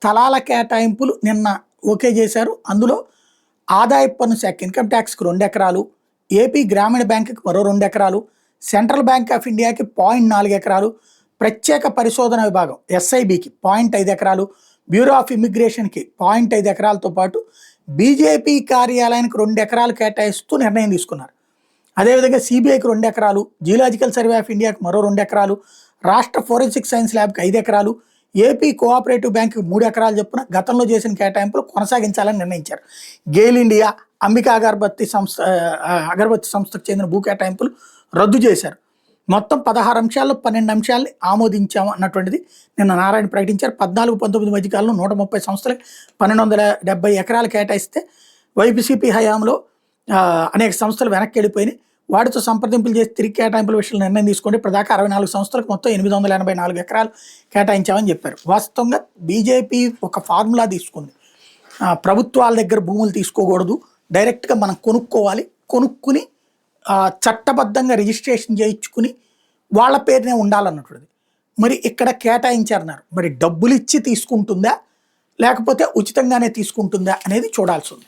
స్థలాల కేటాయింపులు నిన్న ఓకే చేశారు. అందులో ఆదాయపు పన్ను శాఖ ఇన్కమ్ ట్యాక్స్కి 2 ఎకరాలు, ఏపీ గ్రామీణ బ్యాంకుకి మరో 2 ఎకరాలు, సెంట్రల్ బ్యాంక్ ఆఫ్ ఇండియాకి 0.4 ఎకరాలు, ప్రత్యేక పరిశోధన విభాగం ఎస్ఐబికి 0.5 ఎకరాలు, బ్యూరో ఆఫ్ ఇమిగ్రేషన్కి 0.5 ఎకరాలతో పాటు బీజేపీ కార్యాలయానికి 2 ఎకరాలు కేటాయిస్తూ నిర్ణయం తీసుకున్నారు. అదేవిధంగా సిబిఐకి 2 ఎకరాలు, జియోలాజికల్ సర్వే ఆఫ్ ఇండియాకి మరో 2 ఎకరాలు, రాష్ట్ర ఫోరెన్సిక్ సైన్స్ ల్యాబ్కి 5 ఎకరాలు, ఏపీ కోఆపరేటివ్ బ్యాంకుకి 3 ఎకరాలు చొప్పున గతంలో చేసిన కేటాయింపులు కొనసాగించాలని నిర్ణయించారు. గెయిల్ ఇండియా, అంబికా అగరబత్తి సంస్థకు చెందిన భూ కేటాయింపులు రద్దు చేశారు. మొత్తం 16 అంశాల్లో 12 అంశాలని ఆమోదించాము అన్నటువంటిది నిన్న నారాయణ ప్రకటించారు. 14-19 మధ్యకాలంలో 130 సంస్థలకి 1270 ఎకరాలు కేటాయిస్తే వైసీపీ హయాంలో అనేక సంస్థలు వెనక్కి వెళ్ళిపోయినాయి. వాటితో సంప్రదింపులు చేసి తిరిగి కేటాయింపుల విషయంలో నిర్ణయం తీసుకోండి. ఇప్పటిదాకా 64 సంస్థలకు మొత్తం 884 ఎకరాలు కేటాయించామని చెప్పారు. వాస్తవంగా బీజేపీ ఒక ఫార్ములా తీసుకుంది. ప్రభుత్వాల దగ్గర భూములు తీసుకోకూడదు, డైరెక్ట్గా మనం కొనుక్కోవాలి, కొనుక్కుని చట్టబద్ధంగా రిజిస్ట్రేషన్ చేయించుకుని వాళ్ళ పేరునే ఉండాలన్నటువంటిది. మరి ఇక్కడ కేటాయించారన్నారు. మరి డబ్బులు ఇచ్చి తీసుకుంటుందా లేకపోతే ఉచితంగానే తీసుకుంటుందా అనేది చూడాల్సి ఉంది.